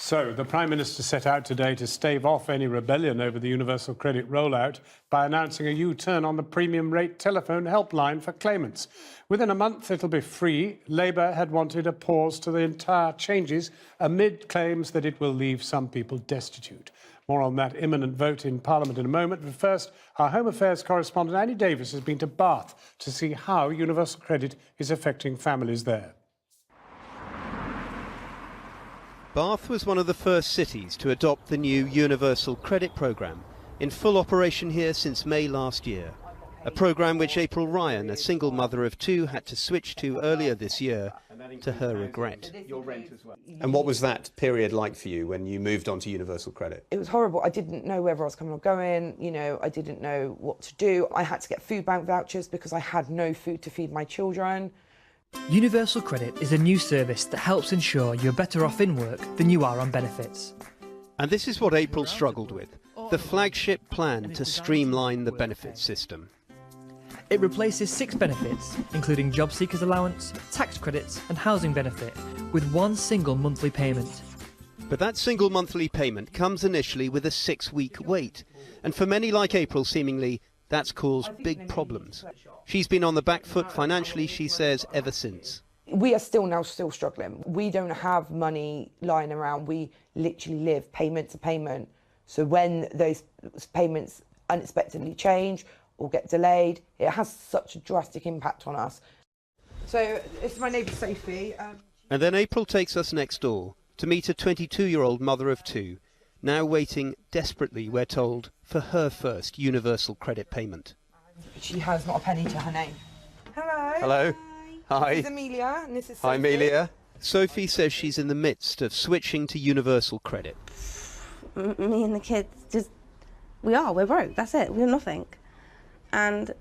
So, the Prime Minister set out today to stave off any rebellion over the universal credit rollout by announcing a U-turn on the premium rate telephone helpline for claimants. Within a month, it'll be free. Labour had wanted a pause to the entire changes amid claims that it will leave some people destitute. More on that imminent vote in Parliament in a moment. But first, our Home Affairs correspondent Annie Davis has been to Bath to see how universal credit is affecting families there. Bath was one of the first cities to adopt the new Universal Credit Programme, in full operation here since May last year. A programme which April Ryan, a single mother of two, had to switch to earlier this year, to her regret. And what was that period like for you when you moved on to Universal Credit? It was horrible. I didn't know whether I was coming or going, I didn't know what to do. I had to get food bank vouchers because I had no food to feed my children. Universal Credit is a new service that helps ensure you're better off in work than you are on benefits. And this is what April struggled with, the flagship plan to streamline the benefits system. It replaces 6 benefits, including job seekers allowance, tax credits and housing benefit, with one single monthly payment. But that single monthly payment comes initially with a 6-week wait. And for many like April, seemingly, that's caused big problems. She's been on the back foot financially, she says, ever since. We are still struggling. We don't have money lying around. We literally live payment to payment. So when those payments unexpectedly change or get delayed, it has such a drastic impact on us. So it's my neighbour Sophie. And then April takes us next door to meet a 22-year-old mother of two, now waiting desperately, we're told, for her first universal credit payment. She has not a penny to her name. Hello. Hello. Hi. This is Amelia and this is Sophie. Hi, Amelia. Sophie says she's in the midst of switching to universal credit. Me and the kids we're broke, that's it, we're nothing. And,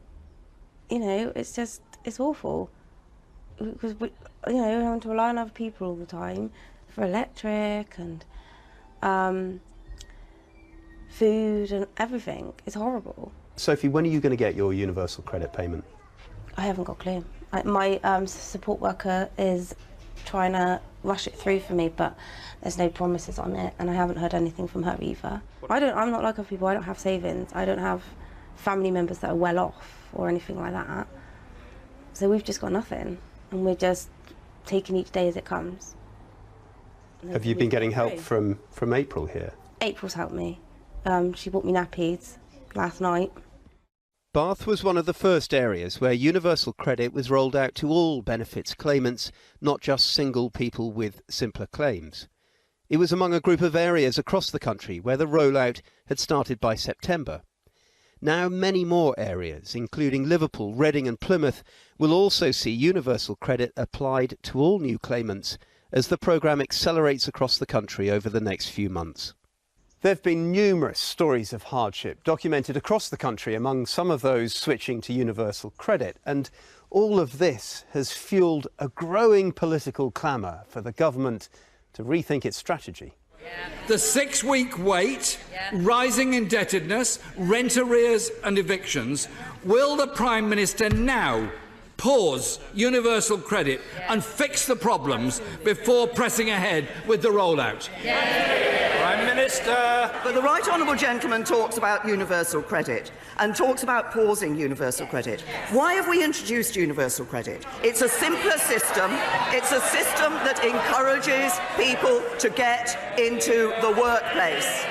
it's awful. Because we're having to rely on other people all the time for electric and food and everything. It's horrible. Sophie, when are you going to get your universal credit payment? I haven't got a clue. My support worker is trying to rush it through for me, but there's no promises on it, and I haven't heard anything from her either. I'm not like other people. I don't have savings. I don't have family members that are well off or anything like that. So we've just got nothing, and we're just taking each day as it comes. Have you been getting help from April here? April's helped me. She bought me nappies last night. Bath was one of the first areas where universal credit was rolled out to all benefits claimants, not just single people with simpler claims. It was among a group of areas across the country where the rollout had started by September. Now many more areas, including Liverpool, Reading and Plymouth, will also see universal credit applied to all new claimants as the programme accelerates across the country over the next few months. There have been numerous stories of hardship documented across the country among some of those switching to universal credit, and all of this has fuelled a growing political clamour for the government to rethink its strategy. The 6-week wait, rising indebtedness, rent arrears and evictions. Will the Prime Minister now pause universal credit and fix the problems before pressing ahead with the rollout? Prime Minister. But the right honourable gentleman talks about universal credit and talks about pausing universal credit. Why have we introduced universal credit? It's a simpler system. It's a system that encourages people to get into the workplace.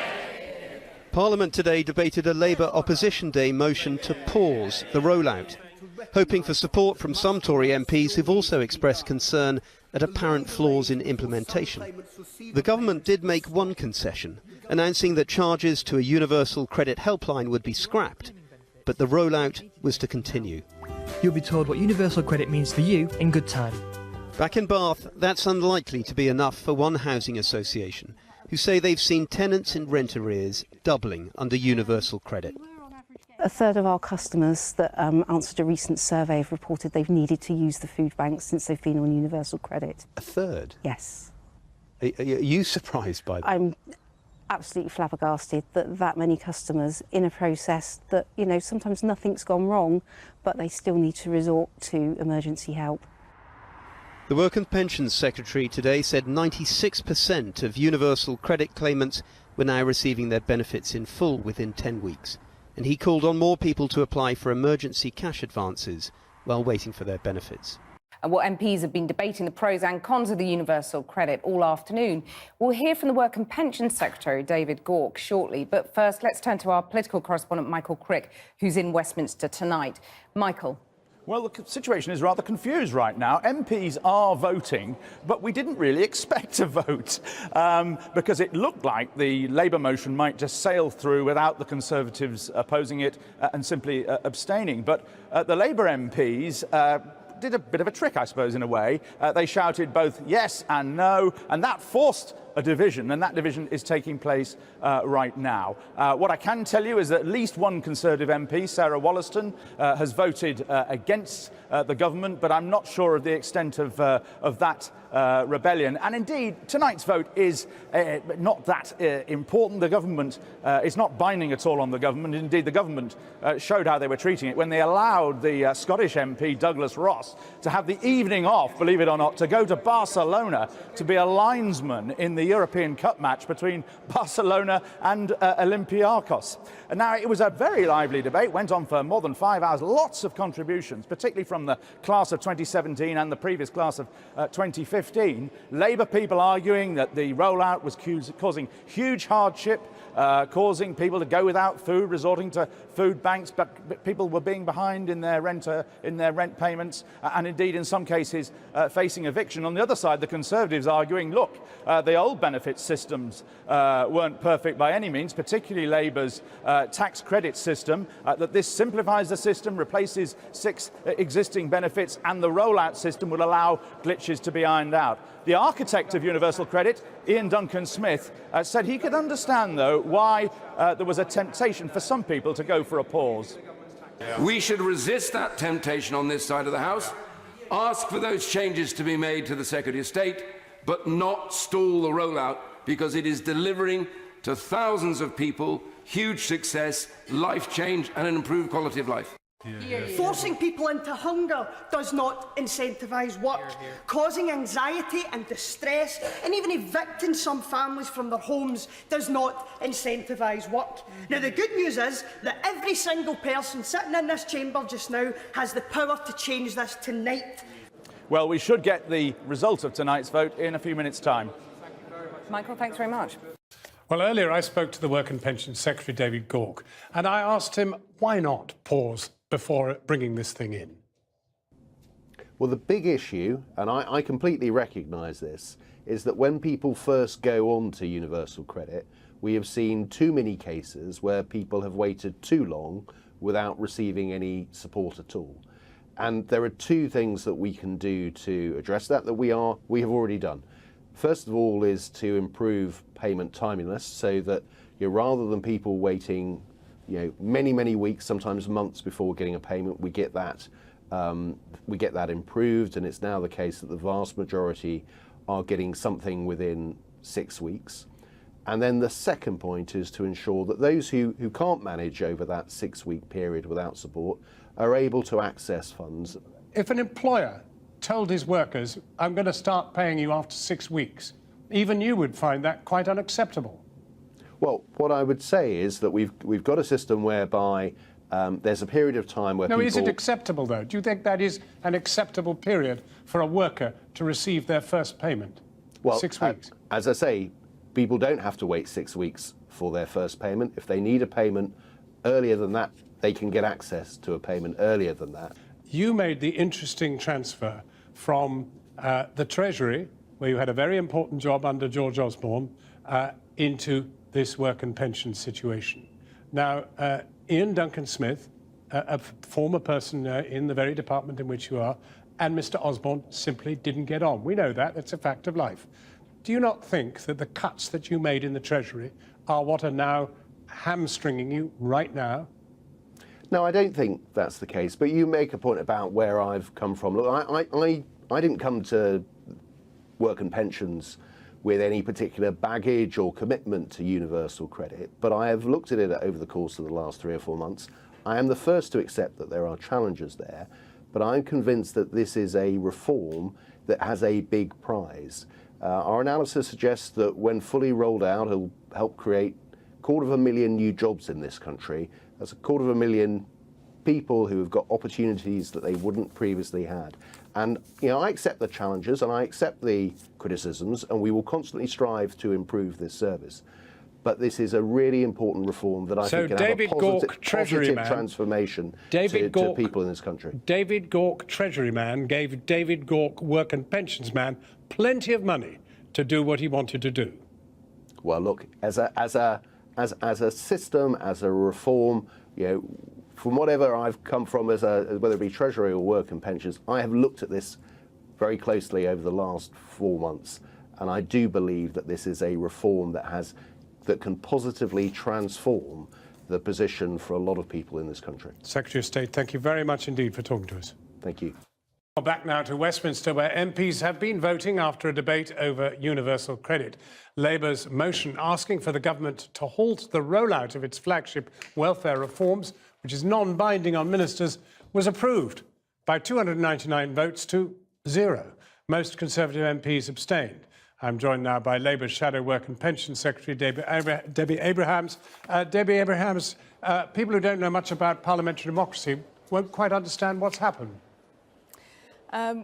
Parliament today debated a Labour Opposition Day motion to pause the rollout, hoping for support from some Tory MPs who've also expressed concern at apparent flaws in implementation. The government did make one concession, announcing that charges to a universal credit helpline would be scrapped, but the rollout was to continue. You'll be told what universal credit means for you in good time. Back in Bath, that's unlikely to be enough for one housing association, who say they've seen tenants in rent arrears doubling under universal credit. A third of our customers that answered a recent survey have reported they've needed to use the food bank since they've been on universal credit. A third? Yes. Are you surprised by that? I'm absolutely flabbergasted that many customers in a process that, sometimes nothing's gone wrong, but they still need to resort to emergency help. The Work and Pensions Secretary today said 96% of universal credit claimants were now receiving their benefits in full within 10 weeks. And he called on more people to apply for emergency cash advances while waiting for their benefits. Well, MPs have been debating the pros and cons of the universal credit all afternoon. We'll hear from the Work and Pensions Secretary, David Gauke, shortly. But first, let's turn to our political correspondent, Michael Crick, who's in Westminster tonight. Michael. Well, the situation is rather confused right now. MPs are voting, but we didn't really expect a vote because it looked like the Labour motion might just sail through without the Conservatives opposing it and simply abstaining. But the Labour MPs did a bit of a trick, I suppose, in a way. They shouted both yes and no, and that forced a division, and that division is taking place right now. What I can tell you is that at least one Conservative MP, Sarah Wollaston, has voted against the government, but I'm not sure of the extent of that rebellion. And indeed, tonight's vote is not that important. The government is not binding at all on the government. Indeed, the government showed how they were treating it when they allowed the Scottish MP, Douglas Ross, to have the evening off, believe it or not, to go to Barcelona to be a linesman in the European Cup match between Barcelona and Olympiacos. And now, it was a very lively debate, went on for more than 5 hours, lots of contributions, particularly from the class of 2017 and the previous class of 2015. Labour people arguing that the rollout was causing huge hardship, causing people to go without food, resorting to food banks, but people were being behind in their rent payments, and indeed in some cases facing eviction. On the other side, the Conservatives arguing, look, the old benefit systems weren't perfect by any means, particularly Labour's tax credit system, that this simplifies the system, replaces 6 existing benefits, and the rollout system will allow glitches to be ironed out. The architect of universal credit, Ian Duncan Smith, said he could understand, though, why there was a temptation for some people to go for a pause. We should resist that temptation on this side of the House, ask for those changes to be made to the Secretary of State, but not stall the rollout, because it is delivering to thousands of people huge success, life change and an improved quality of life. Forcing people into hunger does not incentivise work. Causing anxiety and distress and even evicting some families from their homes does not incentivise work. Now, the good news is that every single person sitting in this chamber just now has the power to change this tonight. Well, we should get the result of tonight's vote in a few minutes' time. Michael, thanks very much. Well, earlier I spoke to the Work and Pensions Secretary, David Gauke, and I asked him why not pause before bringing this thing in. Well, the big issue, and I completely recognise this, is that when people first go on to universal credit, we have seen too many cases where people have waited too long without receiving any support at all. And there are 2 things that we can do to address that we have already done. First of all is to improve payment timeliness, so that rather than people waiting many weeks, sometimes months before getting a payment, we get that improved, and it's now the case that the vast majority are getting something within 6 weeks. And then the second point is to ensure that those who can't manage over that 6-week period without support are able to access funds. If an employer told his workers, I'm going to start paying you after 6 weeks, even you would find that quite unacceptable. Well, what I would say is that we've got a system whereby there's a period of time where people... No, is it acceptable, though? Do you think that is an acceptable period for a worker to receive their first payment? Well, 6 weeks? As I say, people don't have to wait 6 weeks for their first payment. If they need a payment earlier than that, they can get access to a payment earlier than that. You made the interesting transfer from the Treasury, where you had a very important job under George Osborne, into this work and pension situation. Now, Ian Duncan Smith, a former person in the very department in which you are, and Mr. Osborne simply didn't get on. We know that. It's a fact of life. Do you not think that the cuts that you made in the Treasury are what are now hamstringing you right now? No, I don't think that's the case, but you make a point about where I've come from. Look, I didn't come to work and pensions with any particular baggage or commitment to universal credit, but I have looked at it over the course of the last 3 or 4 months. I am the first to accept that there are challenges there, but I'm convinced that this is a reform that has a big prize. Our analysis suggests that when fully rolled out, it'll help create 250,000 new jobs in this country. That's 250,000 people who have got opportunities that they wouldn't previously had. And I accept the challenges and I accept the criticisms, and we will constantly strive to improve this service. But this is a really important reform that I think can have a positive transformation to people in this country. David Gauke, Treasury man, gave David Gauke, Work and Pensions man, plenty of money to do what he wanted to do. Well, look, as a system, as a reform, from whatever I've come from, whether it be Treasury or Work and Pensions, I have looked at this very closely over the last 4 months, and I do believe that this is a reform that can positively transform the position for a lot of people in this country. Secretary of State, thank you very much indeed for talking to us. Thank you. Back now to Westminster, where MPs have been voting after a debate over universal credit. Labour's motion asking for the government to halt the rollout of its flagship welfare reforms, which is non-binding on ministers, was approved by 299 votes to 0. Most Conservative MPs abstained. I'm joined now by Labour's Shadow Work and Pension Secretary, Debbie Abrahams. Debbie Abrahams, people who don't know much about parliamentary democracy won't quite understand what's happened.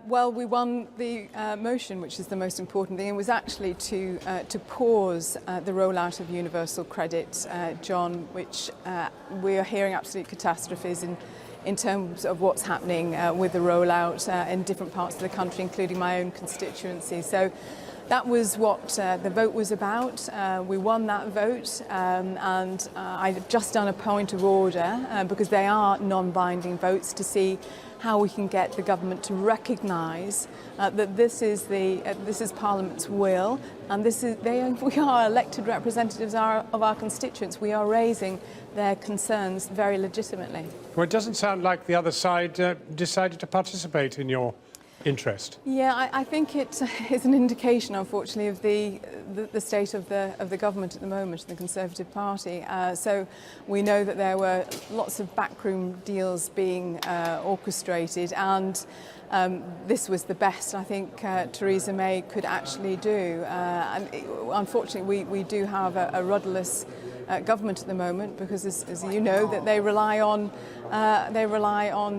Well, we won the motion, which is the most important thing. It was actually to pause the rollout of universal credit, John, which we are hearing absolute catastrophes in terms of what's happening with the rollout in different parts of the country, including my own constituency. So that was what the vote was about. We won that vote, and I've just done a point of order because they are non-binding votes to see how we can get the government to recognise that this is Parliament's will, and we are elected representatives of our constituents. We are raising their concerns very legitimately. Well, it doesn't sound like the other side decided to participate in your interest. Yeah, I think it is an indication, unfortunately, of the state of the government at the moment, the Conservative Party. So we know that there were lots of backroom deals being orchestrated, and this was the best I think Theresa May could actually do. And unfortunately, we do have a rudderless government at the moment, because, as you know, that they rely on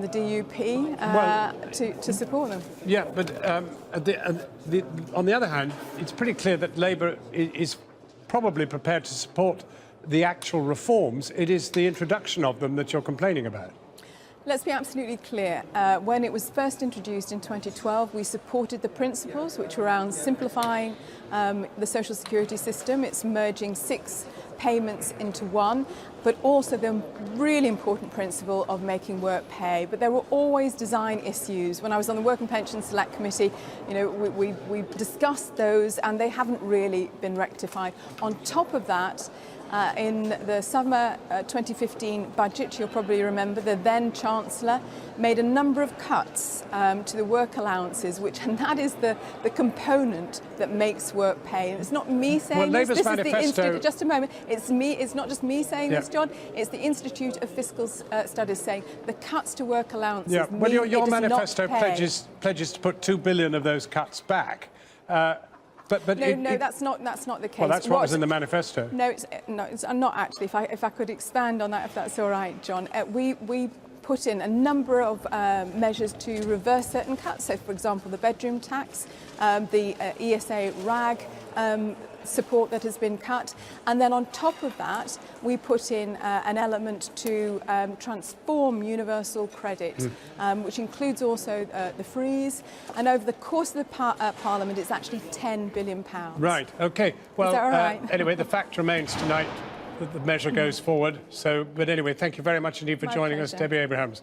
the DUP to support them. Yeah, but on the other hand, it's pretty clear that Labour is probably prepared to support the actual reforms. It is the introduction of them that you're complaining about. Let's be absolutely clear. When it was first introduced in 2012, we supported the principles, which were around simplifying the social security system. It's merging 6 payments into one, but also the really important principle of making work pay. But there were always design issues. When I was on the Work and Pension Select Committee, we discussed those, and they haven't really been rectified. On top of that, in the summer 2015 budget, you'll probably remember, the then Chancellor made a number of cuts to the work allowances, and that is the component that makes work pay. And it's not me saying this is the Institute. Just a moment. It's not just me saying this, John. It's the Institute of Fiscal Studies saying the cuts to work allowances. Yeah, well, your manifesto pledges to put 2 billion of those cuts back. But that's not the case. Well, that's what was in the manifesto. No, it's not actually. If I could expand on that, if that's all right, John. We put in a number of measures to reverse certain cuts. So, for example, the bedroom tax, the ESA RAG support that has been cut, and then on top of that, we put in an element to transform universal credit, which includes also the freeze. And over the course of the Parliament, it's actually £10 billion. Right. Okay. Well, is that all right? Anyway, the fact remains tonight that the measure goes forward. But anyway, thank you very much indeed for joining us, Debbie Abrahams.